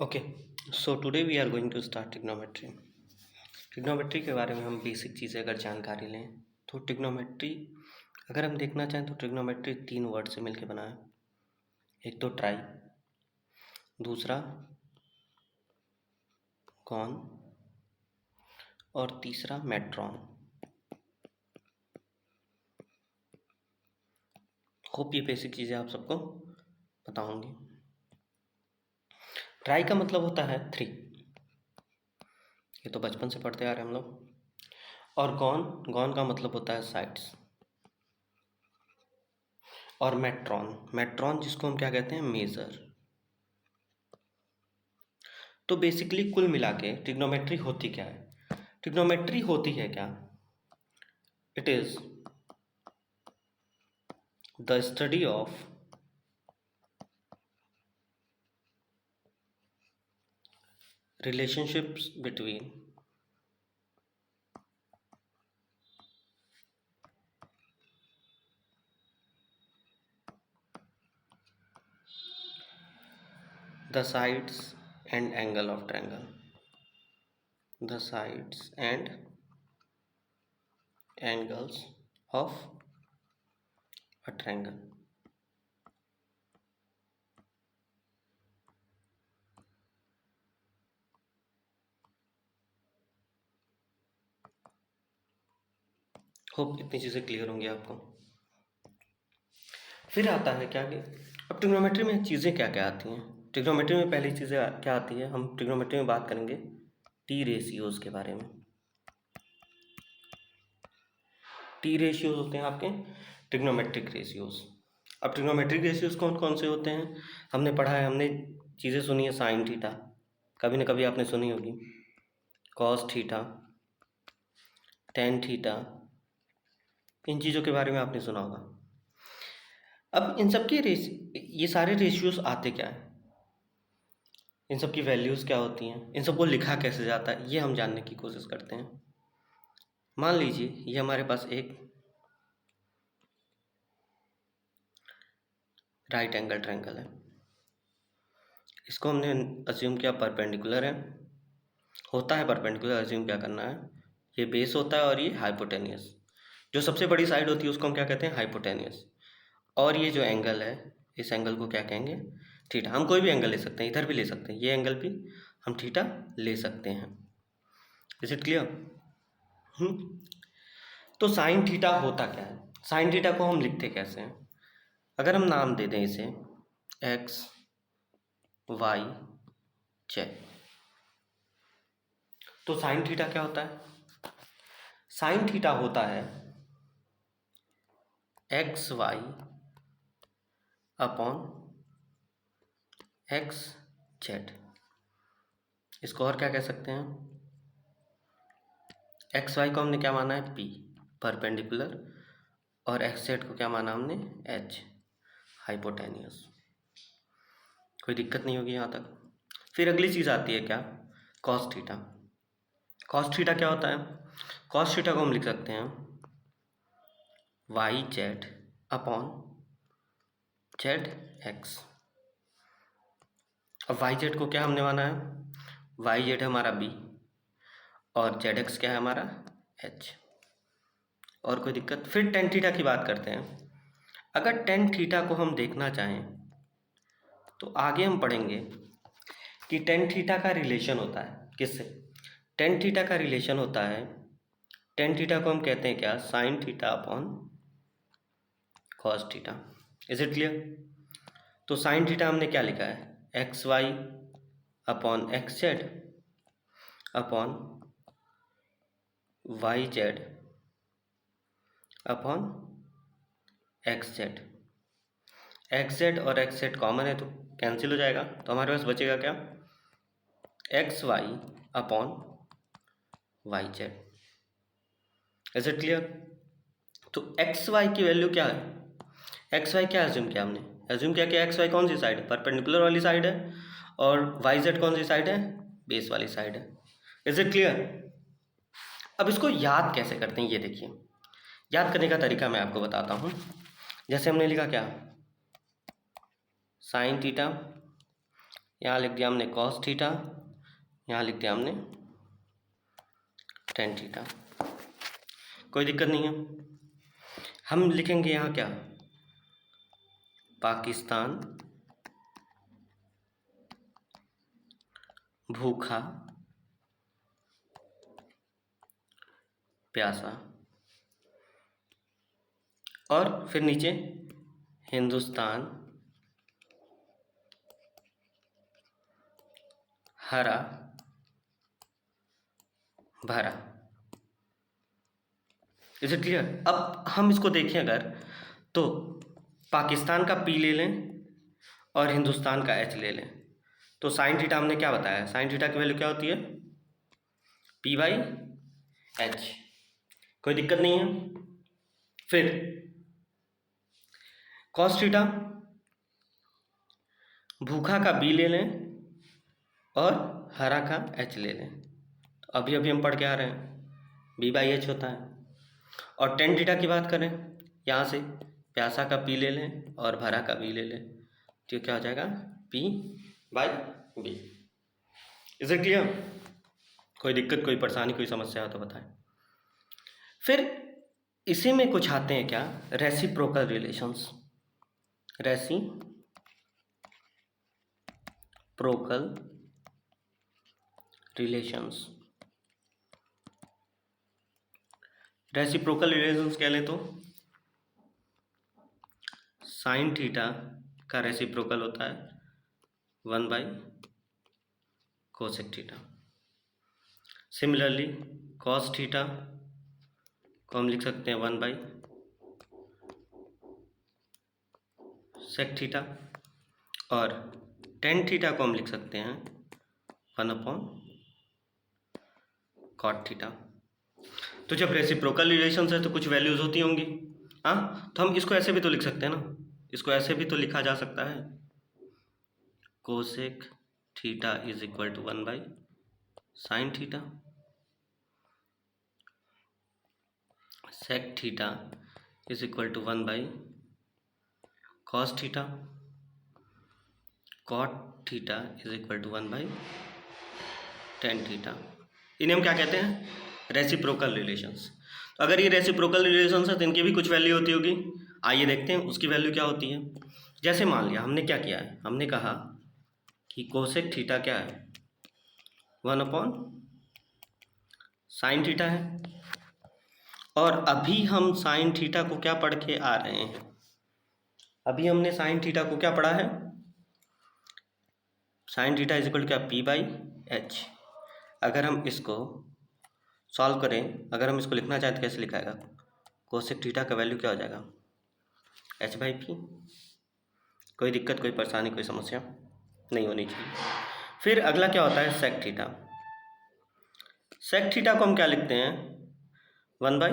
Okay, so today we are going to start trigonometry. Trigonometry के बारे में हम बेसिक चीज़ें अगर जानकारी लें तो ट्रिग्नोमेट्री अगर हम देखना चाहें तो ट्रिग्नोमेट्री 3 वर्ड से मिलकर बना है। एक तो ट्राई, दूसरा कॉन और तीसरा मेट्रॉन। होप ये बेसिक चीज़ें आप सबको पता होंगी। ट्राई का मतलब होता है 3, ये तो बचपन से पढ़ते आ रहे हैं हम लोग। और गॉन, गॉन का मतलब होता है साइड्स। और मेट्रॉन, मेट्रॉन जिसको हम क्या कहते हैं, मेजर। तो बेसिकली कुल मिला के ट्रिग्नोमेट्री होती क्या है? ट्रिग्नोमेट्री होती है क्या? It is the study of relationships between the sides and angle of triangle, the sides and angles of a triangle। Hope इतनी चीज़ें क्लियर होंगी आपको। फिर आता है क्या कि अब ट्रिग्नोमेट्री में चीज़ें क्या क्या आती हैं। ट्रिग्नोमेट्री में पहली चीज़ें क्या आती है, हम ट्रिग्नोमेट्री में बात करेंगे टी रेशियोज के बारे में। टी रेशियोज होते हैं आपके ट्रिग्नोमेट्रिक रेशियोज। अब ट्रिग्नोमेट्रिक रेशियोज कौन कौन से होते हैं हमने पढ़ा है, हमने चीज़ें सुनी है। साइन थीटा कभी ना कभी आपने सुनी होगी, कॉस थीटा, टेन थीटा, इन चीज़ों के बारे में आपने सुना होगा। अब इन सब के ये सारे रेशियोज आते क्या हैं, इन सब की वैल्यूज़ क्या होती हैं, इन सबको लिखा कैसे जाता है, ये हम जानने की कोशिश करते हैं। मान लीजिए ये हमारे पास एक राइट एंगल ट्रायंगल है, इसको हमने अज्यूम किया परपेंडिकुलर है, होता है परपेंडिकुलर। अज्यूम क्या करना है, ये बेस होता है और ये हाइपोटेनियस। जो सबसे बड़ी साइड होती है उसको हम क्या कहते हैं, हाइपोटेनियस। और ये जो एंगल है, इस एंगल को क्या कहेंगे, थीटा। हम कोई भी एंगल ले सकते हैं, इधर भी ले सकते हैं, ये एंगल भी हम थीटा ले सकते हैं। Is it clear? तो साइन थीटा होता क्या है, साइन थीटा को हम लिखते कैसे हैं? अगर हम नाम दे दें इसे एक्स वाई जेड, तो साइन थीटा क्या होता है? साइन थीटा होता है x Y upon x Z. इसको और क्या कह सकते हैं, एक्स वाई को हमने क्या माना है, पी परपेंडिकुलर, और एक्स जेड को क्या माना हमने, एच हाइपोटेनियस। कोई दिक्कत नहीं होगी यहाँ तक। फिर अगली चीज़ आती है क्या, कॉस थीटा। कॉस थीटा क्या होता है, कॉस थीटा को हम लिख सकते हैं y z upon z x. अब वाई जेड को क्या हमने माना है, वाई जेड है हमारा बी और जेड एक्स क्या है हमारा, एच। और कोई दिक्कत? फिर टेन थीटा की बात करते हैं। अगर टेन थीटा को हम देखना चाहें तो आगे हम पढ़ेंगे कि टेन थीटा का रिलेशन होता है किससे। टेन थीटा का रिलेशन होता है, टेन थीटा को हम कहते हैं क्या, sine theta upon cos theta. Is it clear? तो साइन थीटा हमने क्या लिखा है, x Y upon x z upon y z upon x z. X z और एक्स जेड कॉमन है तो कैंसिल हो जाएगा, तो हमारे पास बचेगा क्या, x Y upon y z. Is it clear? तो एक्स वाई की वैल्यू क्या है, एक्स वाई क्या एज्यूम किया हमने, एज्यूम किया कि एक्स वाई कौन सी साइड है, परपेंडिकुलर वाली साइड है, और वाई जेड कौन सी साइड है, बेस वाली साइड है। Is it clear? अब इसको याद कैसे करते हैं ये देखिए। याद करने का तरीका मैं आपको बताता हूँ। जैसे हमने लिखा क्या, साइन थीटा यहाँ लिख दिया हमने कॉस थीटा, यहाँ लिख दिया हमने टेन थीटा, कोई दिक्कत नहीं है। हम लिखेंगे यहाँ क्या, पाकिस्तान भूखा प्यासा, और फिर नीचे हिंदुस्तान हरा भरा। Is it clear? अब हम इसको देखें अगर, तो पाकिस्तान का पी ले लें और हिंदुस्तान का एच ले लें, तो साइन थीटा हमने क्या बताया, साइन थीटा की वैल्यू क्या होती है, पी बाई एच, कोई दिक्कत नहीं है। फिर कॉस थीटा, भूखा का बी ले लें और हरा का एच ले लें, तो अभी अभी हम पढ़ के आ रहे हैं बी बाई एच होता है। और टेन थीटा की बात करें, यहाँ से प्यासा का पी ले लें और भरा का बी ले लें, तो क्या हो जाएगा, p by b. Is it clear? कोई दिक्कत, कोई परेशानी, कोई समस्या हो तो बताएं। फिर इसी में कुछ आते हैं क्या, reciprocal relations, reciprocal relations. Reciprocal relations कह लें तो साइन थीटा का रेसिप्रोकल होता है 1 by cosec theta. Similarly cos theta को हम लिख सकते हैं 1 बाई सेक थीटा, और टेन थीटा को हम लिख सकते हैं 1 अपॉन कॉट थीटा। तो जब रेसिप्रोकल रिलेशंस है तो कुछ वैल्यूज होती होंगी, हाँ, तो हम इसको ऐसे भी तो लिख सकते हैं ना, इसको ऐसे भी तो लिखा जा सकता है, cosec theta is equal to 1 by sine theta, sec theta is equal to 1 by cos theta, cot theta is equal to 1 by tan theta. इन्हें हम क्या कहते हैं, रेसिप्रोकल रिलेशंस। तो अगर ये रेसिप्रोकल रिलेशंस है तो इनकी भी कुछ वैल्यू होती होगी, आइए देखते हैं उसकी वैल्यू क्या होती है। जैसे मान लिया हमने क्या किया है, हमने कहा कि कोसेक थीटा क्या है, 1 अपॉन साइन थीटा है, और अभी हम साइन थीटा को क्या पढ़ के आ रहे हैं, अभी हमने साइन थीटा को क्या पढ़ा है, sine theta is equal to क्या, पी बाई एच। अगर हम इसको सॉल्व करें, अगर हम इसको लिखना चाहें तो कैसे लिखाएगा, कोसेक थीटा का वैल्यू क्या हो जाएगा, एच बाई पी। कोई दिक्कत, कोई परेशानी, कोई समस्या नहीं होनी चाहिए। फिर अगला क्या होता है, सेक थीटा। सेक थीटा को हम क्या लिखते हैं, 1 बाई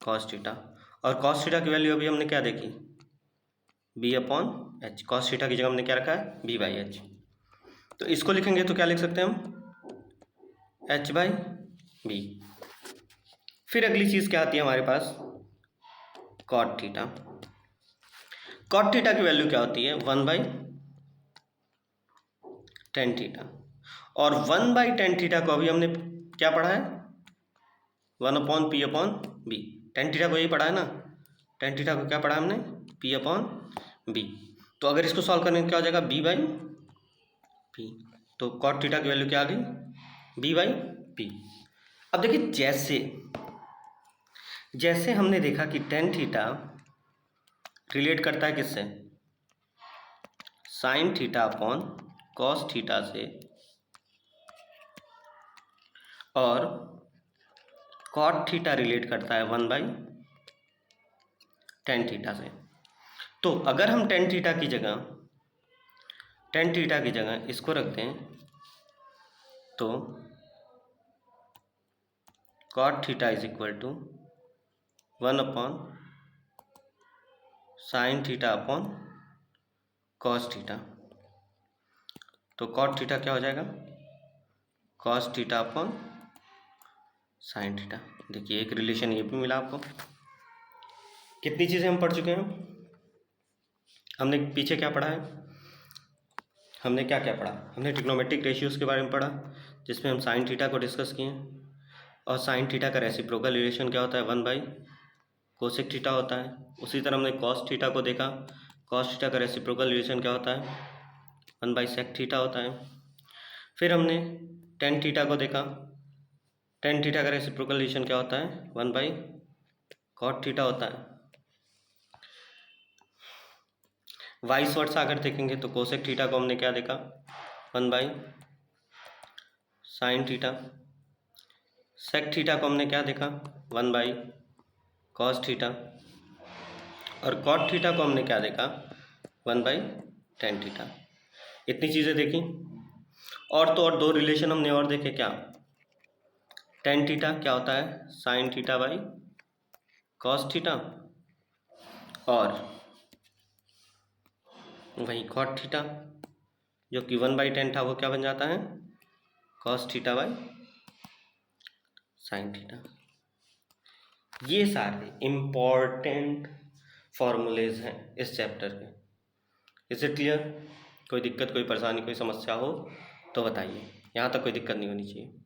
कॉस थीटा, और कॉस थीटा की वैल्यू अभी हमने क्या देखी, b upon h. Cos theta की जगह हमने क्या रखा है, बी बाई एच। तो इसको लिखेंगे तो क्या लिख सकते हैं हम, एच बाई बी। फिर अगली चीज़ क्या आती है हमारे पास, कॉट थीटा। कॉट थीटा की वैल्यू क्या होती है, 1 बाई टेन थीटा, और 1 बाई टेन थीटा को अभी हमने क्या पढ़ा है, 1 upon p upon b. Tan theta को यही पढ़ा है ना, टेन थीटा को क्या पढ़ा हमने, पी अपॉन बी। तो अगर इसको सॉल्व करने क्या हो जाएगा, बी बाई पी। तो कॉट थीटा की वैल्यू क्या आ गई, बी बाई पी। अब देखिए जैसे जैसे हमने देखा कि टेन थीटा रिलेट करता है किससे, sign theta upon cos theta से, और कॉट थीटा रिलेट करता है 1 बाई टेन थीटा से। तो अगर हम टेन थीटा की जगह इसको रखते हैं, तो cot theta is equal to 1 upon sine theta upon cos theta. तो कॉट थीटा क्या हो जाएगा, cos theta upon sine theta. देखिए एक रिलेशन ये भी मिला आपको। कितनी चीज़ें हम पढ़ चुके हैं, हमने पीछे क्या पढ़ा है, हमने क्या क्या पढ़ा? हमने ट्रिग्नोमेट्रिक रेशियोज़ के बारे में पढ़ा, जिसमें हम साइन थीटा को डिस्कस किए, और साइन थीटा का रेसिप्रोकल रिलेशन क्या होता है? 1/कोसेक थीटा होता है। उसी तरह हमने कॉस थीटा को देखा, कॉस थीटा का रेसिप्रोकल रिलेशन क्या होता है? 1/सेक थीटा होता है। फिर हमने टेन थीटा को देखा, टेन थीटा का रेसिप्रोकल रिलेशन क्या होता है? 1/कॉट थीटा होता है। वाइस वर्सा अगर देखेंगे तो कोसेक थीटा को हमने क्या देखा? 1/साइन थीटा। सेक थीटा को हमने क्या देखा? 1/कॉस थीटा। और कॉट थीटा को हमने क्या देखा? 1/टेन थीटा। इतनी चीज़ें देखी। और तो और दो रिलेशन हमने और देखे, क्या? टेन थीटा क्या होता है? Sine theta by cos theta. और वही कॉट थीटा जो कि 1/10 था, वो क्या बन जाता है? Cos theta by sine theta. ये सारे इम्पॉर्टेंट फॉर्मूलेज हैं इस चैप्टर के। Is it clear? कोई दिक्कत, कोई परेशानी, कोई समस्या हो तो बताइए। यहाँ तक कोई दिक्कत नहीं होनी चाहिए।